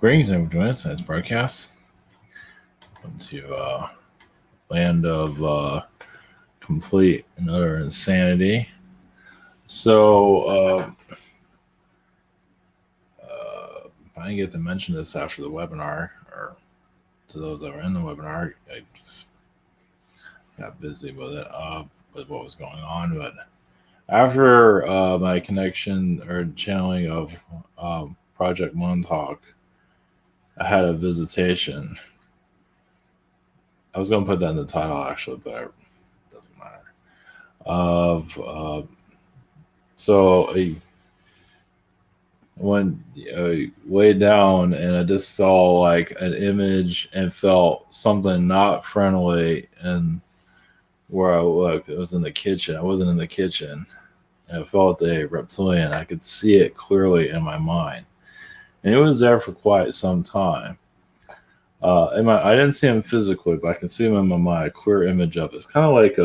Greetings and join us tonight's broadcast. Welcome to land of complete and utter insanity. So I didn't get to mention this after the webinar, or to those that were in the webinar. I just got busy with it, with what was going on. But after my connection or channeling of Project Montauk, I had a visitation. I was going to put that in the title actually, but it doesn't matter. So I went way down and I just saw like an image and felt something not friendly. And where I looked, it was in the kitchen. I wasn't in the kitchen. And I felt a reptilian. I could see it clearly in my mind. And it was there for quite some time. I didn't see him physically, but I can see him in my mind. A clear image of it. It's kind of like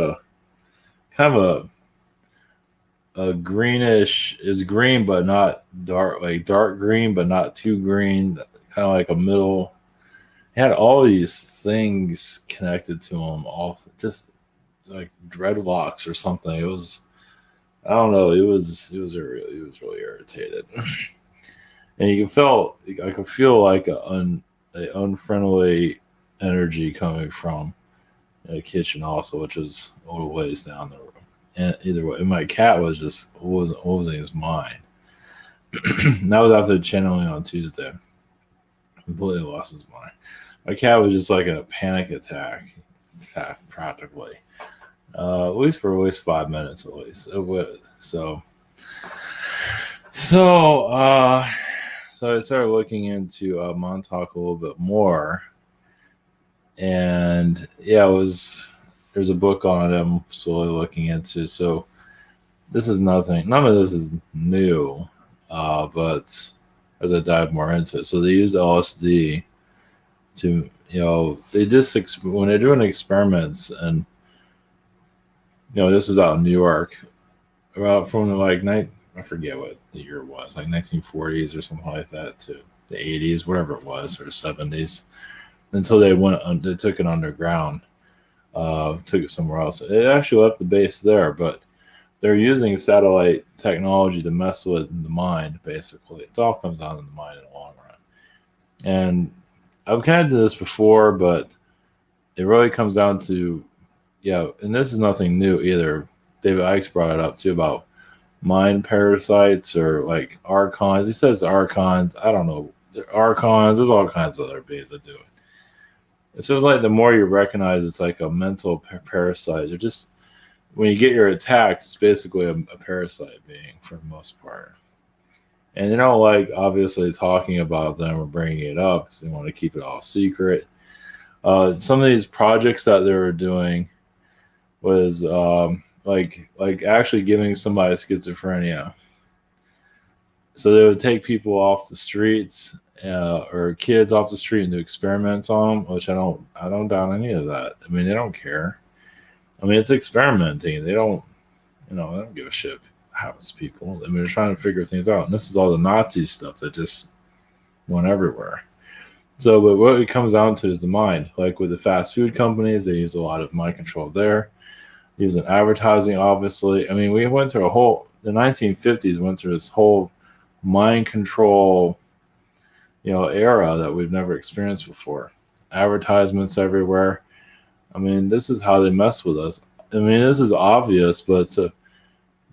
a greenish. Is green, but not dark. Like dark green, but not too green. Kind of like a middle. He had all these things connected to him. All just like dreadlocks or something. It was. I don't know. He was really irritated. And I could feel like an unfriendly energy coming from the kitchen also, which was a little ways down the room. And either way, my cat was just wasn't losing his mind. That was after channeling on Tuesday. Completely lost his mind. My cat was just like a panic attack practically. At least for 5 minutes at least. It was. So I started looking into Montauk a little bit more, and there's a book on it I'm slowly looking into. So this is nothing. None of this is new, but as I dive more into it, so they use LSD to they just when they're doing experiments, and this was out in New York, from I forget what the year was, like 1940s or something like that to the 80s, whatever it was, or 70s, until they took it underground, took it somewhere else. It actually left the base there, but they're using satellite technology to mess with the mind, basically. It all comes down to the mind in the long run. And I've kind of done this before, but it really comes down to, and this is nothing new either. David Icke's brought it up too about mind parasites or like archons. He says archons. I don't know. Archons. There's all kinds of other beings that do it. So it's like the more you recognize it's like a mental parasite. They're just, when you get your attacks, it's basically a parasite being for the most part. And they don't like obviously talking about them or bringing it up because they want to keep it all secret. Some of these projects that they were doing was like actually giving somebody schizophrenia. So they would take people off the streets or kids off the street and do experiments on them, which I don't doubt any of that. I mean, they don't care. I mean, it's experimenting. They don't give a shit what happens to people. I mean, they're trying to figure things out. And this is all the Nazi stuff that just went everywhere. So, but what it comes down to is the mind. Like with the fast food companies, they use a lot of mind control there. Using advertising, obviously. I mean, we went through the 1950s went through this whole mind control, era that we've never experienced before. Advertisements everywhere. I mean, this is how they mess with us. I mean, this is obvious, but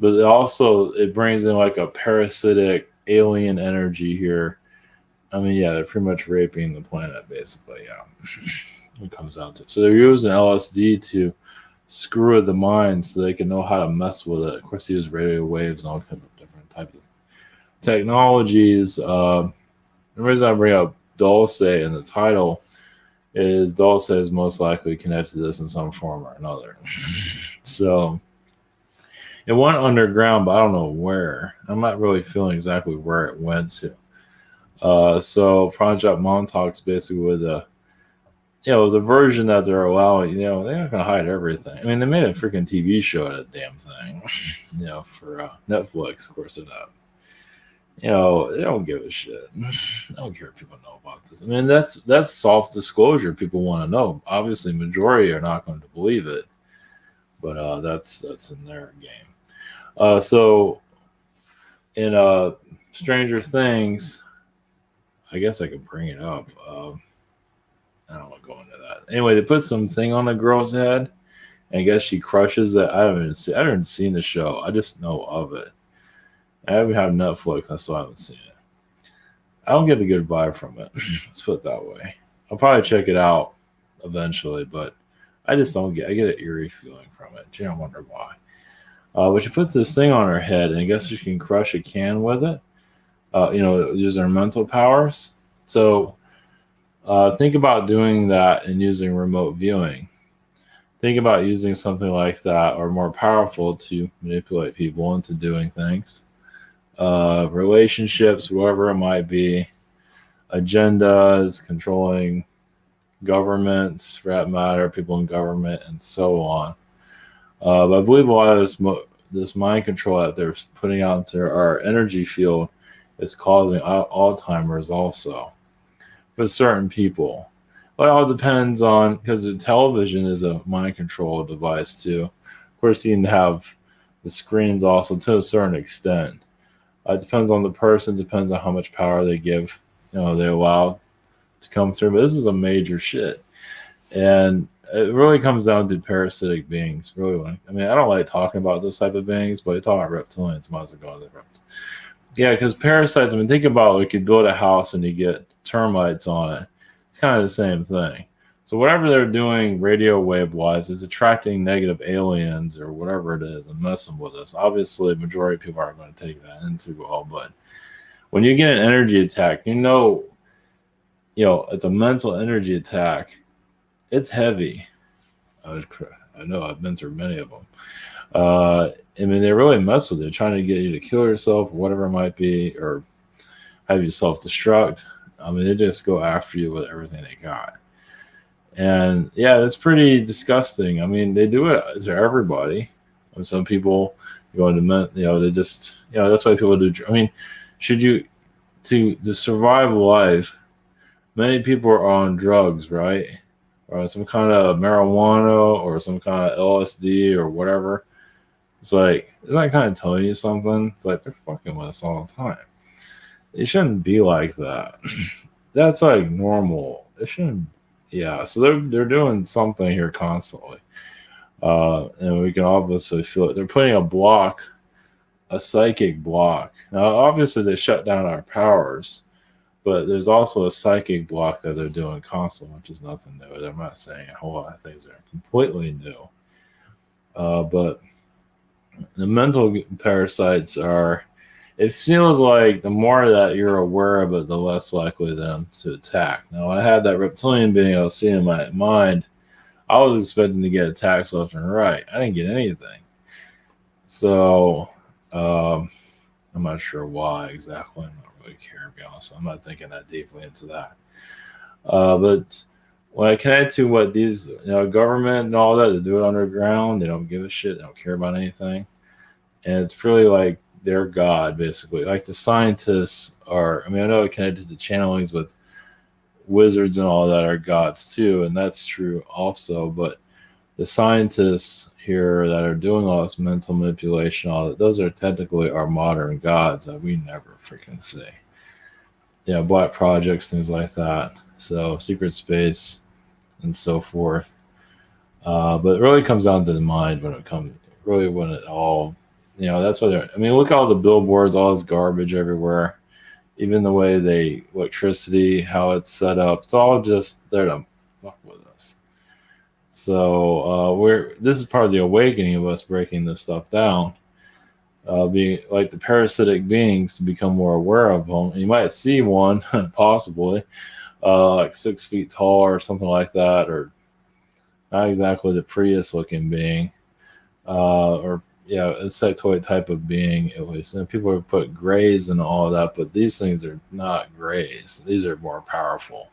it brings in like a parasitic alien energy here. I mean, they're pretty much raping the planet, basically. It comes out to it. So they're using LSD to screw with the mind so they can know how to mess with it. Of course, they use radio waves and all kinds of different types of technologies. The reason I bring up Dulce in the title is Dulce is most likely connected to this in some form or another. So it went underground, but I don't know where. I'm not really feeling exactly where it went to. So Project Montauk's basically with the version that they're allowing, they're not going to hide everything. I mean, they made a freaking TV show of that damn thing, for Netflix, of course they're not. They don't give a shit. I don't care if people know about this. I mean, that's soft disclosure. People want to know. Obviously, majority are not going to believe it, but that's in their game. So in Stranger Things, I guess I could bring it up. I don't want to go into that. Anyway, they put some thing on the girl's head, and I guess she crushes it. I haven't seen the show. I just know of it. I haven't had Netflix. I still haven't seen it. I don't get a good vibe from it. Let's put it that way. I'll probably check it out eventually, but I just don't get. I get an eerie feeling from it. I wonder why. But she puts this thing on her head, and I guess she can crush a can with it. Use her mental powers. So think about doing that and using remote viewing. Think about using something like that or more powerful to manipulate people into doing things. Relationships, whatever it might be, agendas, controlling governments, for that matter, people in government, and so on. But I believe a lot of this mind control that they're putting out into our energy field is causing Alzheimer's also with certain people. But it all depends on, because the television is a mind control device too. Of course, you can have the screens also to a certain extent. It depends on the person, depends on how much power they give, they allow to come through. But this is a major shit. And it really comes down to parasitic beings. Really, I mean, I don't like talking about those type of beings, but you talk about reptilians, might as well go into the reptilians. Yeah, because parasites, I mean, think about it. You could build a house and you get termites on it. It's kind of the same thing. So whatever they're doing radio wave wise is attracting negative aliens or whatever it is and messing with us. Obviously, the majority of people aren't going to take that into well, but when you get an energy attack, it's a mental energy attack. It's heavy. I know I've been through many of them. I mean, they really mess with you, trying to get you to kill yourself, whatever it might be, or have you self destruct. I mean, they just go after you with everything they got. And yeah, it's pretty disgusting. I mean, they do it to everybody. And some people go into, they just, that's why people do. I mean, to survive life, many people are on drugs, right? Or some kind of marijuana or some kind of LSD or whatever. It's like, isn't that kind of telling you something? It's like they're fucking with us all the time. It shouldn't be like that. That's like normal. It shouldn't. Yeah. So they're doing something here constantly, and we can obviously feel it. They're putting a psychic block. Now, obviously, they shut down our powers, but there's also a psychic block that they're doing constantly, which is nothing new. They're not saying a whole lot of things that are completely new. But the mental parasites are, it feels like the more that you're aware of it, the less likely them to attack. Now, when I had that reptilian being I was seeing in my mind, I was expecting to get attacks left and right. I didn't get anything. So, I'm not sure why exactly. I'm not really care, to be honest. I'm not thinking that deeply into that. But when I connect to what these, government and all that, they do it underground. They don't give a shit. They don't care about anything. And it's really like their God, basically. Like the scientists are, I mean, I know it connected to channelings with wizards and all that are gods too, and that's true also. But the scientists here that are doing all this mental manipulation, all that, those are technically our modern gods that we never freaking see. Yeah, black projects, things like that. So secret space and so forth. But it really comes down to the mind when it comes, really when it all, that's why they're, I mean, look at all the billboards, all this garbage everywhere. Even the way electricity, how it's set up, it's all just there to fuck with us. So this is part of the awakening of us breaking this stuff down. Being like the parasitic beings to become more aware of them. And you might see one possibly, like 6 feet tall or something like that, or not exactly the Prius looking being, or yeah, a sectoid type of being at least. And people would put grays and all of that, but these things are not grays. These are more powerful.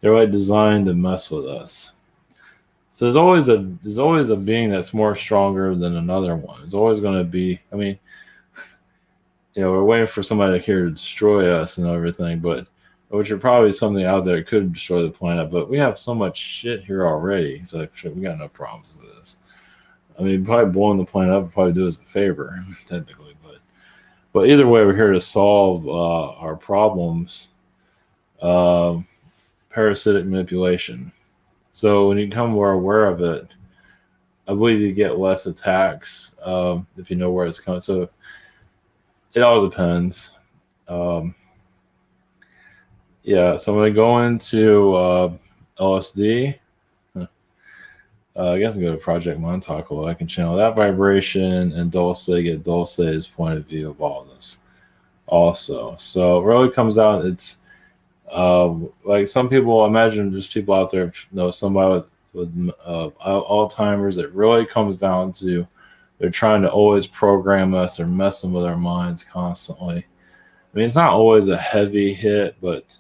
They're like designed to mess with us. So there's always a being that's more stronger than another one. It's always going to be. I mean, we're waiting for somebody here to destroy us and everything, but which are probably something out there that could destroy the planet. But we have so much shit here already. It's like, shit, we got no problems with this. I mean, probably blowing the planet up would probably do us a favor, technically. But either way, we're here to solve our problems. Uh, Parasitic manipulation. So when you become more aware of it, I believe you get less attacks if you know where it's coming. So it all depends. Um, yeah, so I'm going to go into LSD. I guess I go to Project Montauk. Well, I can channel that vibration and Dulce, get Dulce's point of view of all this also. So it really comes out, it's like some people, imagine just people out there know somebody with Alzheimer's. It really comes down to they're trying to always program us. They're messing with our minds constantly. I mean, it's not always a heavy hit, but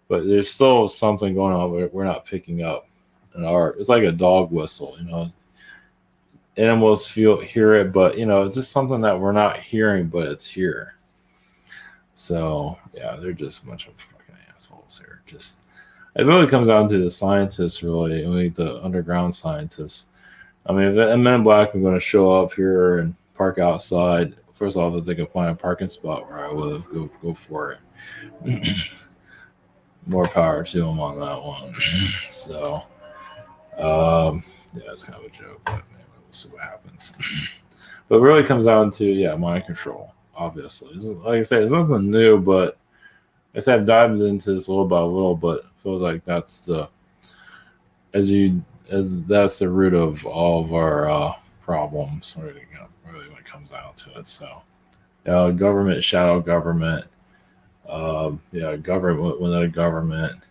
there's still something going on we're not picking up. And it's like a dog whistle, animals hear it, but it's just something that we're not hearing, but it's here. So yeah, they're just a bunch of fucking assholes here. Just it really comes down to the scientists, really. I mean, the underground scientists. I mean, if Men in Black are going to show up here and park outside, first off, if they can find a parking spot where I would go for it. More power to them on that one. So. Yeah, it's kind of a joke, but maybe we'll see what happens. But it really comes down to mind control. Obviously, like I said, it's nothing new, but I said I've dived into this little by little, but it feels like that's that's the root of all of our problems. Really, when it comes down to it. So, government, shadow government, government within a government.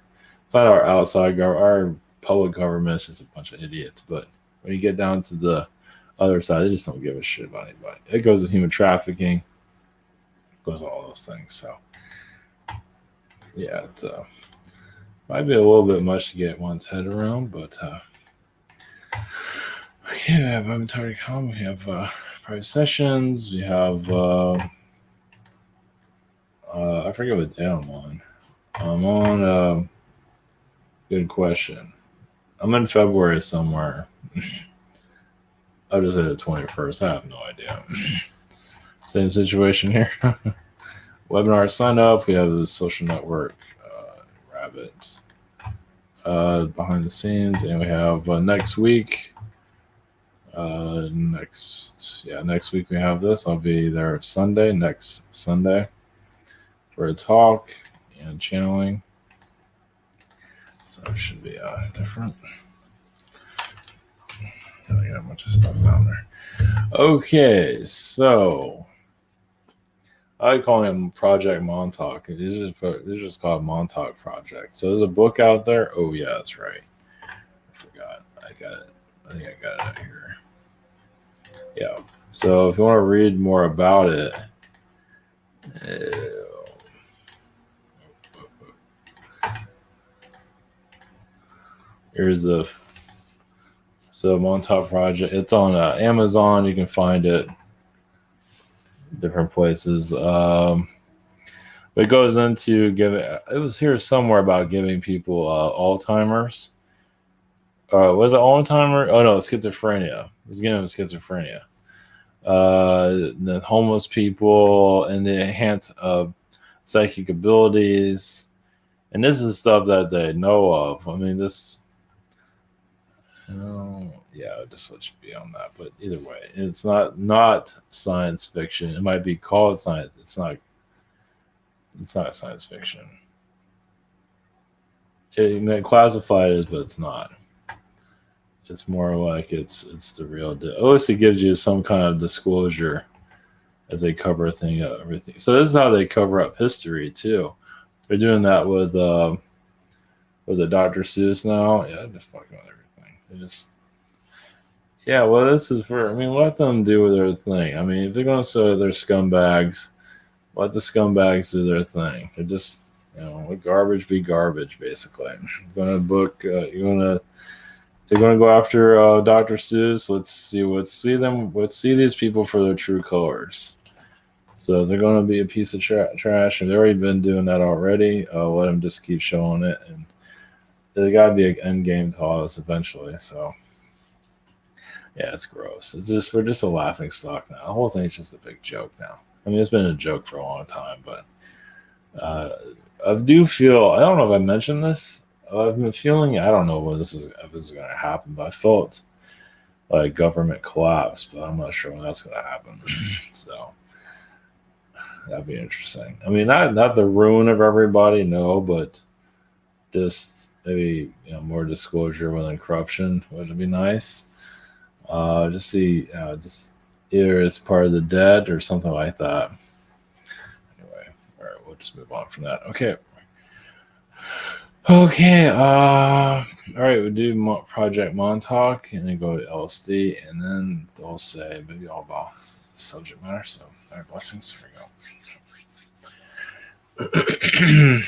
It's not our outside government. Our public government is just a bunch of idiots. But when you get down to the other side, they just don't give a shit about anybody. It goes to human trafficking, it goes to all those things. So yeah, it's might be a little bit much to get one's head around, but okay, we have inventory.com, we have private sessions, we have I forget what day I'm on. I'm on good question. I'm in February somewhere. I'll just say the 21st. I have no idea. Same situation here. Webinar sign up. We have the social network rabbits behind the scenes, and we have next week. Next week we have this. I'll be there next Sunday, for a talk and channeling. So it should be different. I got a bunch of stuff down there. Okay, so I call him Project Montauk. It's just called Montauk Project. So there's a book out there. Oh yeah, that's right. I forgot. I got it. I think I got it out here. Yeah. So if you want to read more about it, here's the Montauk Project. It's on Amazon. You can find it different places. But it goes into giving. It was here somewhere about giving people Alzheimer's. Was it Alzheimer's? Oh no, schizophrenia. It was giving them schizophrenia. The homeless people and the enhanced psychic abilities, and this is stuff that they know of. I mean, this. I'll just let you be on that. But either way, it's not science fiction. It might be called science. It's not science fiction. It may classify it as, but it's not. It's more like it's the real deal. At least it gives you some kind of disclosure as they cover everything. So this is how they cover up history too. They're doing that with was it Dr. Seuss now? Yeah, just fucking with everything. They just this is let them do their thing. I mean, if they're gonna say they're scumbags, let the scumbags do their thing. They're just let garbage be garbage, basically. They're gonna go after Dr. Seuss. Let's see these people for their true colors. So if they're going to be a piece of trash, and they've already been doing that already, let them just keep showing it, and there got to be an end game to all this eventually. So yeah, it's gross. It's just we're just a laughing stock now. The whole thing's just a big joke now. I mean, it's been a joke for a long time, but uh, I do feel, I don't know if I mentioned this. I've been feeling, I don't know when if this is going to happen, but I felt like government collapse, but I'm not sure when that's going to happen. So that'd be interesting. I mean, not the ruin of everybody, no, but just maybe more disclosure within corruption would be nice. Just see, just either it's part of the dead or something like that. Anyway, all right, we'll just move on from that. Okay. Okay. All right, we'll do Project Montauk and then go to LSD and then Dulce, maybe all about the subject matter. So, all right, blessings. Here we go.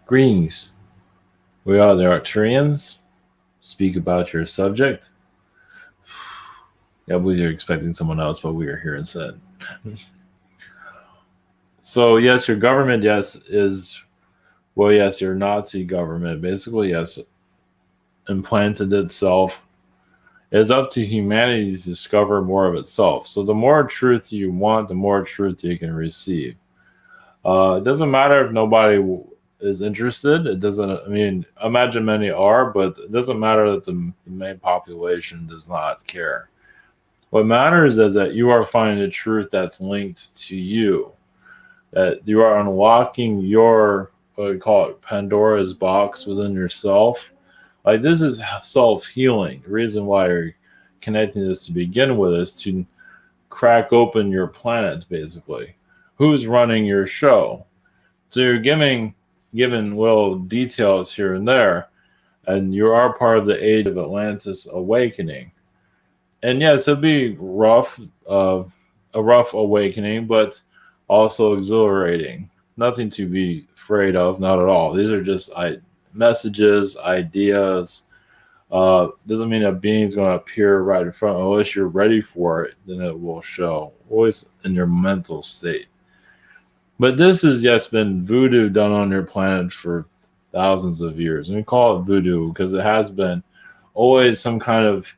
Greetings. We are the Arcturians. Speak about your subject. Yeah, I believe you're expecting someone else, but we are here instead. So, yes, your government, yes, is, well, yes, your Nazi government basically, yes, implanted itself. It is up to humanity to discover more of itself. So, the more truth you want, the more truth you can receive. It doesn't matter if nobody is interested. It doesn't, I mean, imagine many are, but it doesn't matter that the main population does not care. What matters is that you are finding the truth that's linked to you, that you are unlocking your, what we call it, Pandora's box within yourself. Like, this is self-healing. The reason why you're connecting this to begin with is to crack open your planet, basically. Who's running your show? So you're given little details here and there, and you are part of the age of Atlantis awakening. And yes, it'll be rough, a rough awakening, but also exhilarating. Nothing to be afraid of, not at all. These are just messages, ideas. Doesn't mean a being's going to appear right in front. Unless you're ready for it, then it will show. Always in your mental state. But this has, yes, been voodoo done on your planet for thousands of years. And we call it voodoo because it has been always some kind of,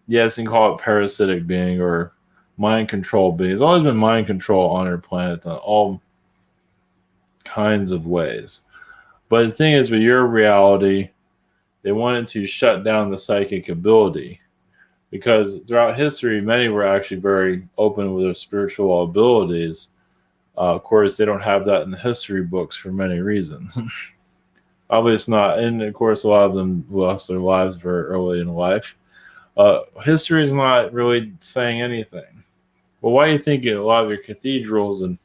yes, you can call it parasitic being or mind control being. It's always been mind control on our planet in all kinds of ways. But the thing is, with your reality, they wanted to shut down the psychic ability because throughout history, many were actually very open with their spiritual abilities. Of course, they don't have that in the history books for many reasons. Obviously, it's not. And of course, a lot of them lost their lives very early in life. History is not really saying anything. Well, why do you think a lot of your cathedrals and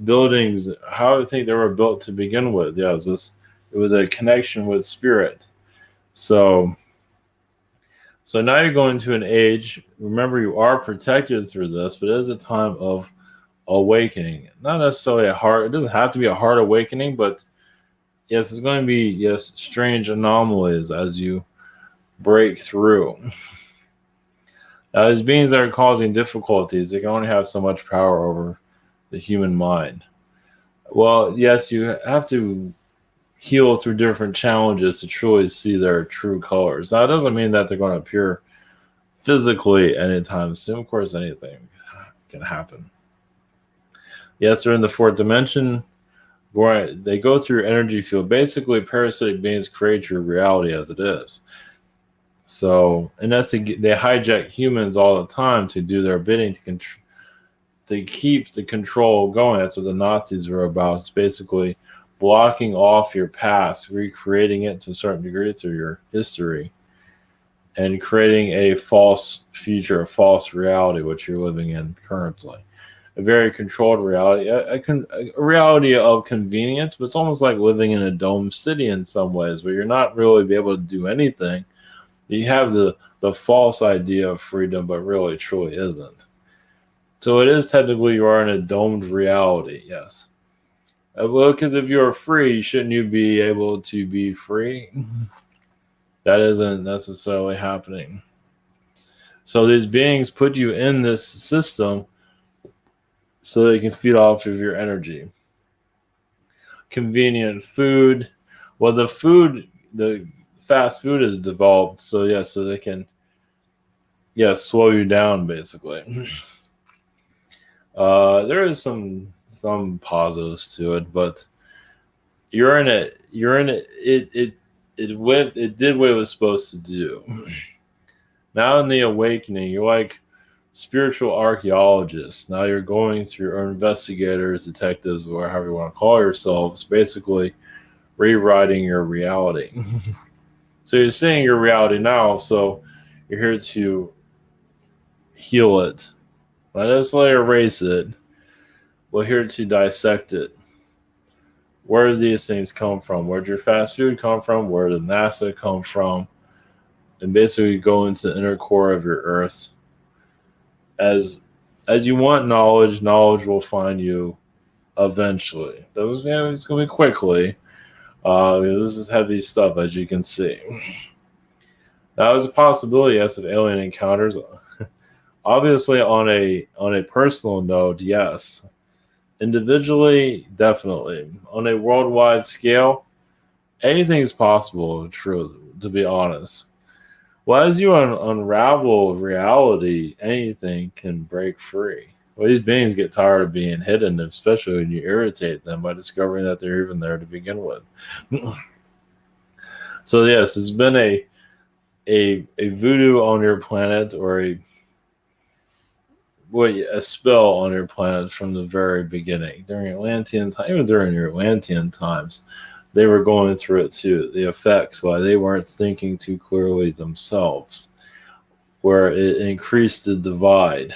buildings, how do you think they were built to begin with? Yeah, it was a connection with spirit. So now you're going to an age. Remember, you are protected through this, but it is a time of awakening. Not necessarily it doesn't have to be a hard awakening, but yes, it's going to be, yes, strange anomalies as you break through. Now, these beings that are causing difficulties, they can only have so much power over the human mind. Well, yes, you have to heal through different challenges to truly see their true colors. Now, it doesn't mean that they're going to appear physically anytime soon. Of course, anything can happen. Yes, they're in the fourth dimension. Where they go through energy field. Basically, parasitic beings create your reality as it is. So, and that's they hijack humans all the time to do their bidding to keep the control going. That's what the Nazis were about. It's basically blocking off your past, recreating it to a certain degree through your history, and creating a false future, a false reality, which you're living in currently. a very controlled reality, a reality of convenience, but it's almost like living in a domed city in some ways, where you're not really be able to do anything. You have the false idea of freedom, but really truly isn't. So it is technically you are in a domed reality, yes. Well, because if you're free, shouldn't you be able to be free? That isn't necessarily happening. So these beings put you in this system so they can feed off of your energy. Convenient food. Well, the fast food is developed, so yeah, so they can, yeah, slow you down basically. There is some positives to it, but you're in it. You're in it. It went. It did what it was supposed to do. Now in the awakening, you're like spiritual archaeologists. Now you're going through, or investigators, detectives, or however you want to call yourselves, basically rewriting your reality. So you're seeing your reality now, so you're here to heal it. Not necessarily erase it. We're here to dissect it. Where do these things come from? Where did your fast food come from? Where did NASA come from? And basically go into the inner core of your earth. As you want knowledge, knowledge will find you eventually. It's going to be quickly. This is heavy stuff, as you can see. That was a possibility, yes, of alien encounters. Obviously, on a personal note, yes. Individually, definitely. On a worldwide scale, anything is possible, to be honest. Well, as you unravel reality, anything can break free. Well, these beings get tired of being hidden, especially when you irritate them by discovering that they're even there to begin with. So yes, it's been a voodoo on your planet, or a spell on your planet from the very beginning. During Atlantean time, even during your Atlantean times, they were going through it too. The effects, why they weren't thinking too clearly themselves, where it increased the divide.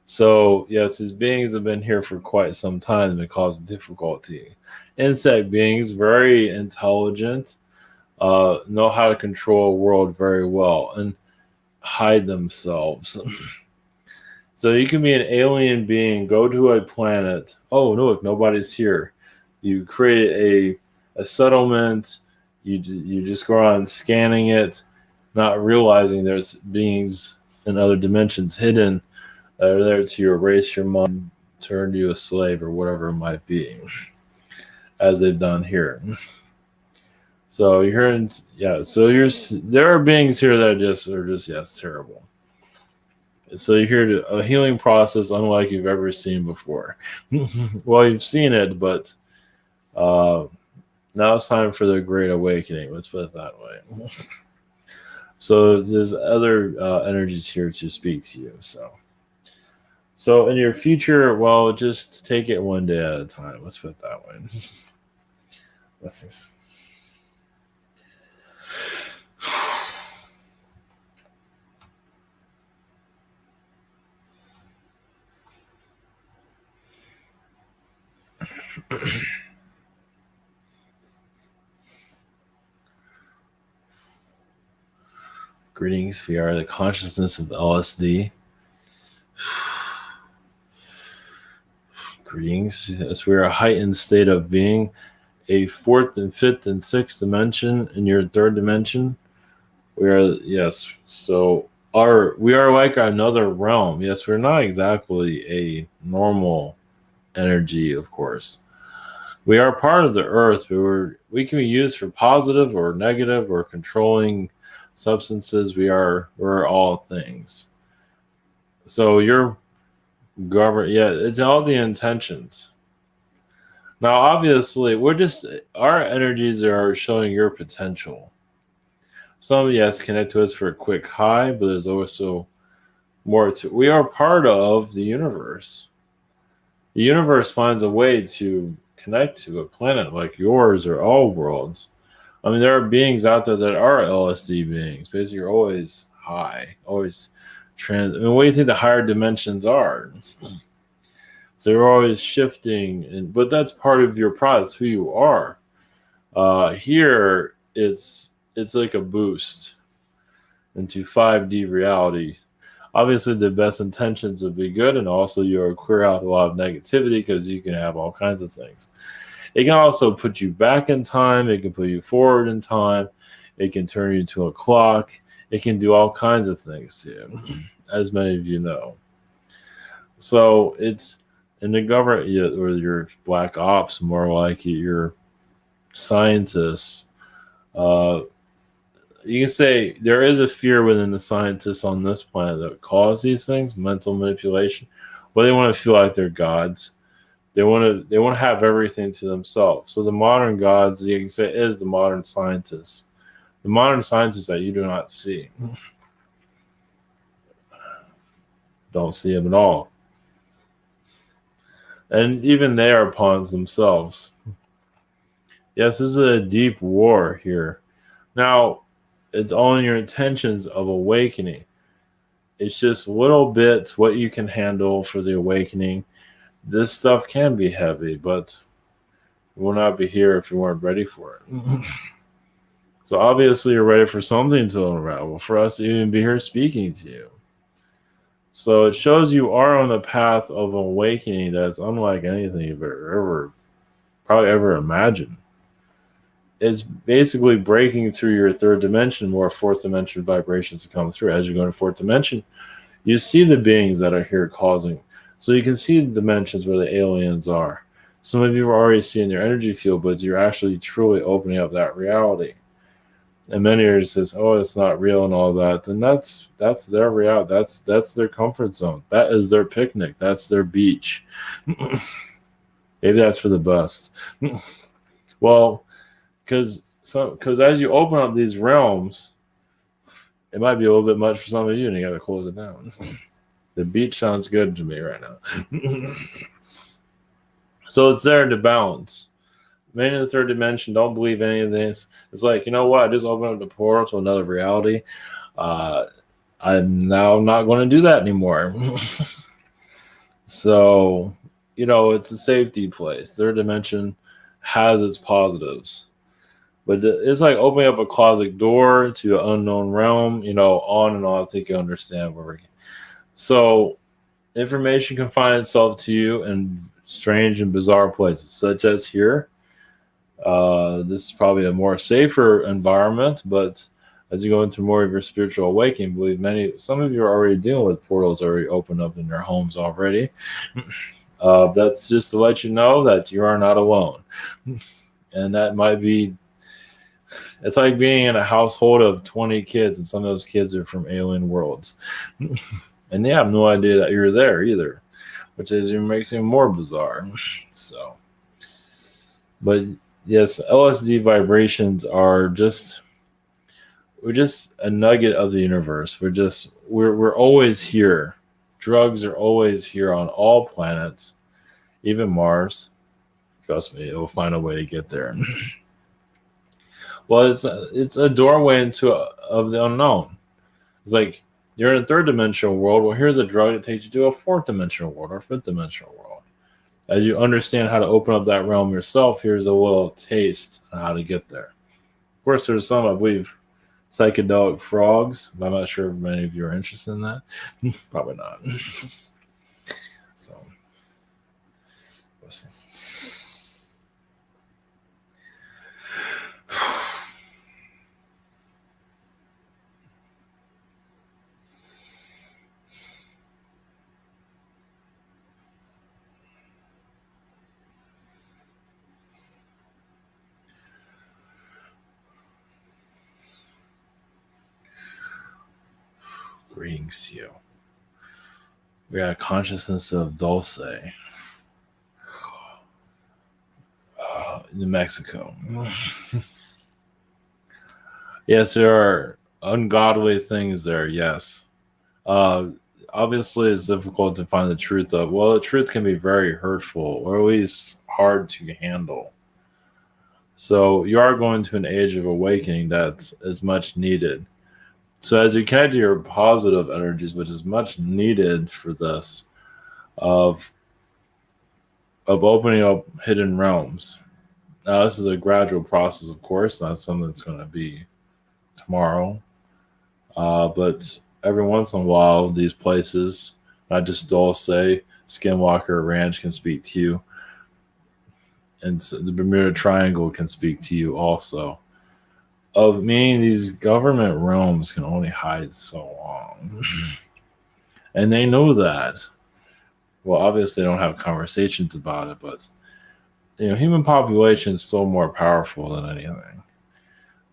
So yes, these beings have been here for quite some time and caused difficulty. Insect beings, very intelligent, know how to control a world very well and hide themselves. So you can be an alien being, go to a planet. Oh, no, look, nobody's here. You create a settlement. You just go around scanning it, not realizing there's beings in other dimensions hidden that are there to erase your mind, turn you a slave, or whatever it might be, as they've done here. So you're hearing, yeah. So there are beings here that are just yes, terrible. So you're here to a healing process unlike you've ever seen before. Well, you've seen it, but now it's time for the Great Awakening. Let's put it that way. So there's other energies here to speak to you. So in your future, well, just take it one day at a time. Let's put it that way. Let's see. Greetings, we are the consciousness of LSD. Greetings, as we are a heightened state of being, a fourth and fifth and sixth dimension in your third dimension. We are, yes, so we are like another realm. Yes, we're not exactly a normal energy, of course. We are part of the earth, but we can be used for positive or negative or controlling substances. We're all things. So you're governed. Yeah, it's all the intentions. Now, obviously, our energies are showing your potential. Some, yes, connect to us for a quick high, but there's also more to. We are part of the universe. The universe finds a way to connect to a planet like yours or all worlds. I mean, there are beings out there that are LSD beings. Basically, you're always high, always what do you think the higher dimensions are? So you're always shifting, but that's part of your process, who you are. Here, it's like a boost into 5D reality. Obviously, the best intentions would be good, and also you'll clear out a lot of negativity because you can have all kinds of things. It can also put you back in time. It can put you forward in time. It can turn you into a clock. It can do all kinds of things to you, as many of you know. So it's in the government, or your black ops, more like your scientists. Uh, you can say there is a fear within the scientists on this planet that cause these things, mental manipulation. Well, they want to feel like they're gods. They want to have everything to themselves. So the modern gods, you can say, is the modern scientists. The modern scientists that you do not see. Don't see them at all. And even they are pawns themselves. Yes, this is a deep war here. Now, it's all in your intentions of awakening. It's just little bits what you can handle for the awakening. This stuff can be heavy, but you will not be here if you weren't ready for it. So obviously you're ready for something to unravel, for us to even be here speaking to you. So it shows you are on the path of awakening that's unlike anything you've probably ever imagined. It's basically breaking through your third dimension, more fourth dimension vibrations to come through. As you go into fourth dimension, you see the beings that are here causing. So you can see the dimensions where the aliens are. Some of you are already seeing their energy field, but you're actually truly opening up that reality. And many are says, "Oh, it's not real," and all that. And that's their reality. That's their comfort zone. That is their picnic. That's their beach. Maybe that's for the best. Well, because as you open up these realms, it might be a little bit much for some of you, and you got to close it down. The beach sounds good to me right now. So it's there to balance. Many in the third dimension don't believe any of this. It's like, you know what? I just opened up the portal to another reality. I'm now not going to do that anymore. So, it's a safety place. Third dimension has its positives. But it's like opening up a closet door to an unknown realm, on and on. I think you understand where we're. So information can find itself to you in strange and bizarre places, such as here. This is probably a more safer environment, but as you go into more of your spiritual awakening, I believe some of you are already dealing with portals already opened up in your homes already. That's just to let you know that you are not alone. And that might be, it's like being in a household of 20 kids, and some of those kids are from alien worlds. And they have no idea that you're there either, which makes it more bizarre. So, but yes, LSD vibrations are we're just a nugget of the universe. We're always here. Drugs are always here on all planets, even Mars. Trust me, it will find a way to get there. Well, it's a doorway of the unknown. It's like you're in a third dimensional world. Well, here's a drug that takes you to a fourth dimensional world or fifth dimensional world. As you understand how to open up that realm yourself, here's a little taste on how to get there. Of course, there's some, I believe, psychedelic frogs. I'm not sure if many of you are interested in that. Probably not. So, blessings. Greetings to you. We got a consciousness of Dulce, New Mexico. Yes, there are ungodly things there, yes. Obviously, it's difficult to find the truth of. Well, the truth can be very hurtful, or at least hard to handle. So you are going to an age of awakening that is much needed. So as you connect to your positive energies, which is much needed for this, of of opening up hidden realms. Now, this is a gradual process, of course, not something that's going to be tomorrow. But every once in a while, these places, not just Dulce, Skinwalker Ranch can speak to you, and so the Bermuda Triangle can speak to you also. Of meaning these government realms can only hide so long. And they know that. Well, obviously, they don't have conversations about it, but human population is still more powerful than anything.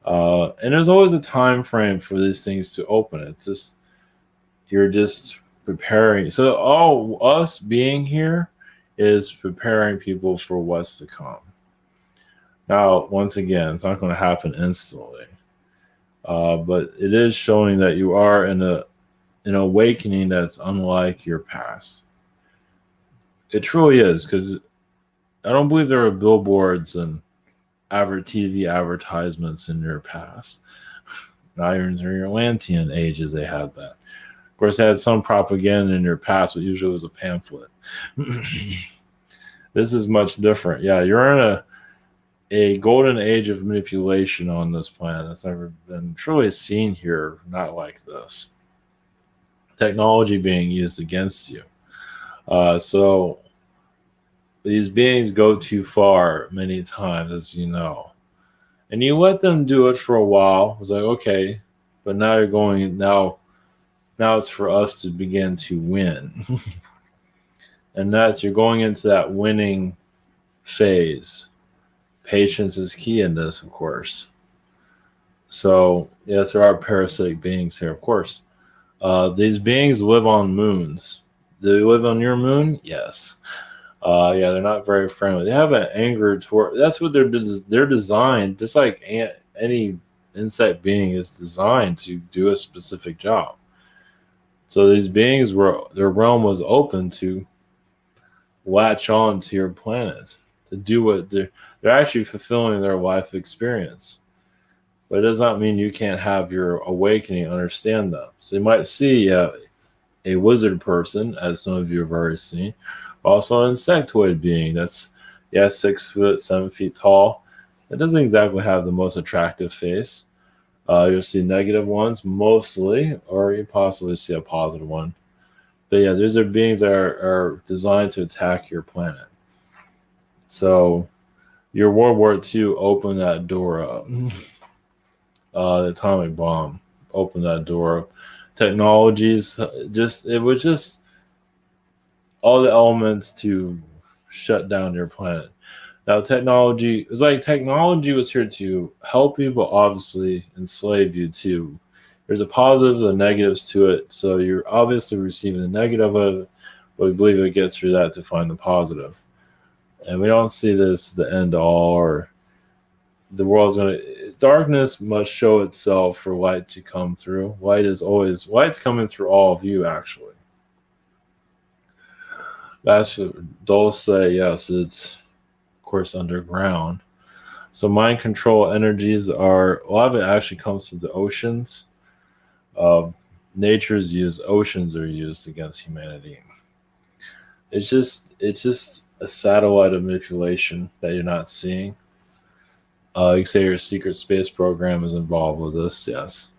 And there's always a time frame for these things to open. It's just you're just preparing. So all us being here is preparing people for what's to come. Now, once again, it's not going to happen instantly, but it is showing that you are in an awakening that's unlike your past. It truly is, because I don't believe there are billboards and TV advertisements in your past. Not even in your Atlantean ages, they had that. Of course, they had some propaganda in your past, but usually it was a pamphlet. This is much different. Yeah, you're in a golden age of manipulation on this planet that's never been truly seen here, not like this. Technology being used against you. So these beings go too far many times, as you know. And you let them do it for a while. It's like, okay, but now you're going, now it's for us to begin to win. And you're going into that winning phase. Patience is key in this, of course. So, yes, there are parasitic beings here, of course. These beings live on moons. Do they live on your moon? Yes. Yeah, they're not very friendly. They have an anger toward. That's what they're designed. Just like any insect being is designed to do a specific job. So these beings their realm was open to latch on to your planet to do what they're actually fulfilling their life experience. But it does not mean you can't have your awakening, understand them. So you might see a wizard person, as some of you have already seen. Also, an insectoid being that's 6 foot, 7 feet tall. It doesn't exactly have the most attractive face. You'll see negative ones mostly, or you possibly see a positive one. But yeah, these are beings that are designed to attack your planet. So your World War II opened that door up. The atomic bomb opened that door up. Technologies, it was just all the elements to shut down your planet. Now, technology was here to help you, but obviously enslave you too. There's a positives and negatives to it, so you're obviously receiving the negative of it, but we believe it gets through that to find the positive. And we don't see this as the end all, or the world's darkness must show itself for light to come through. Light's coming through all of you, actually. That's what Dulce, yes, it's of course underground. So mind control energies a lot of it actually comes to the oceans. Oceans are used against humanity. It's just a satellite of manipulation that you're not seeing. You can say your secret space program is involved with this, yes.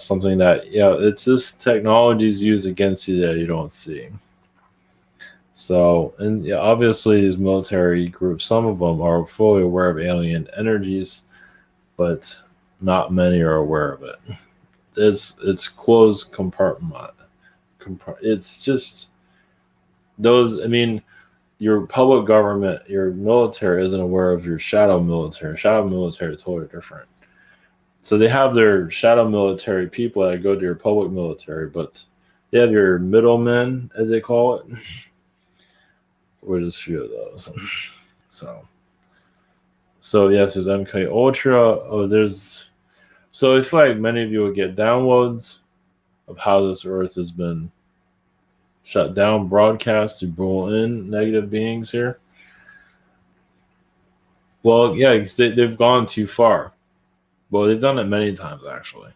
Something that, it's just technologies used against you that you don't see. So, and obviously these military groups, some of them are fully aware of alien energies, but not many are aware of it. It's closed compartment. It's just those. I mean, your public government, your military isn't aware of your shadow military. Shadow military is totally different. So they have their shadow military people that go to your public military, but they have your middlemen, as they call it. Or just a few of those. So yes, there's MK Ultra. So I feel like many of you will get downloads of how this Earth has been shut down, broadcast to pull in negative beings here. Well, yeah, because they've gone too far. Well, they've done it many times, actually.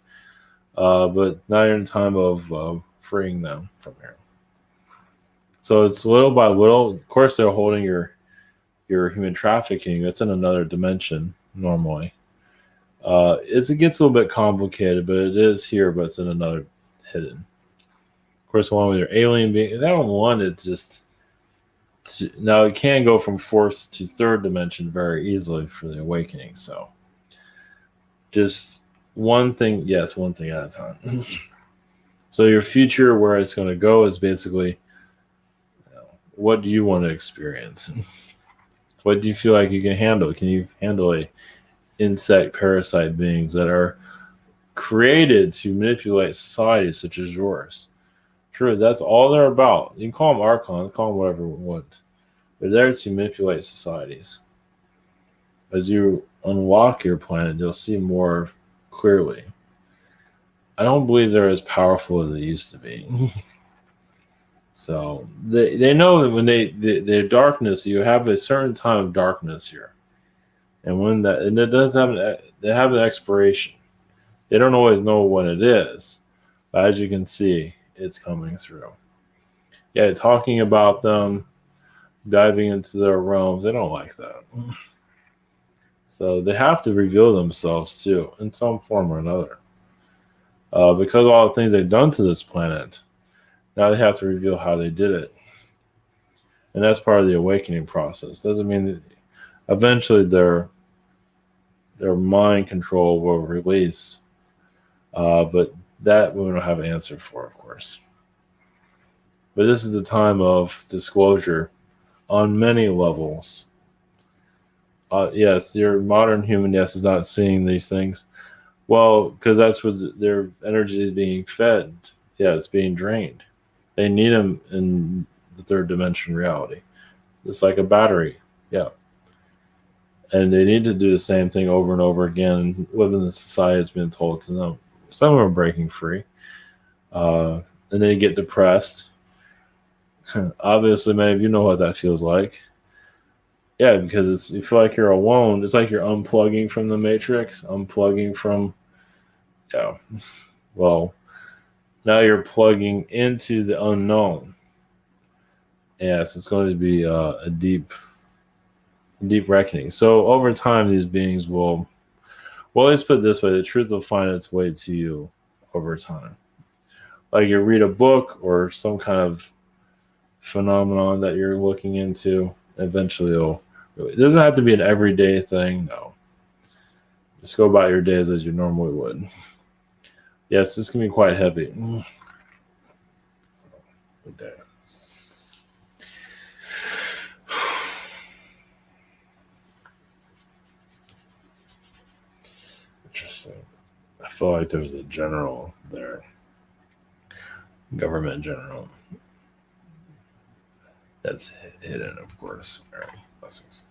But now you're in time of freeing them from here. So it's little by little. Of course, they're holding your human trafficking. That's in another dimension normally. It gets a little bit complicated, but it is here, but it's in another hidden. Of course, the one with your alien being, that one, it's just now it can go from fourth to third dimension very easily for the awakening. So just one thing, yes, one thing at a time. So your future, where it's going to go, is basically, what do you want to experience? What do you feel like you can handle? Can you handle a insect parasite beings that are created to manipulate societies such as yours? True, that's all they're about. You can call them archons, call them whatever you want. They're there to manipulate societies. As you unlock your planet, you'll see more clearly. I don't believe they're as powerful as they used to be. So they know that when their darkness, you have a certain time of darkness here, and when that, and it does have they have an expiration. They don't always know what it is, but as you can see, it's coming through. Yeah, talking about them diving into their realms, they don't like that. So they have to reveal themselves too, in some form or another. Because of all the things they've done to this planet, now they have to reveal how they did it. And that's part of the awakening process. Doesn't mean that eventually their mind control will release. But that we don't have an answer for, of course. But this is a time of disclosure on many levels. Yes, your modern human, yes, is not seeing these things. Well, because that's what their energy is being fed. Yeah, it's being drained. They need them in the third dimension reality. It's like a battery. Yeah. And they need to do the same thing over and over again, live in the society that's been told to them. Some of them are breaking free. And they get depressed. Obviously, many of you know what that feels like. Yeah, because you feel like you're alone. It's like you're unplugging from the matrix, unplugging from, yeah. Well, now you're plugging into the unknown. Yes, it's going to be a deep reckoning. So over time, these beings will, well, let's put it this way: the truth will find its way to you over time. Like you read a book or some kind of phenomenon that you're looking into, eventually it doesn't have to be an everyday thing. No, just go about your days as you normally would. Yes, this can be quite heavy. So, good day. Interesting. I feel like there was a general there, government general. That's hidden, of course. All right, blessings.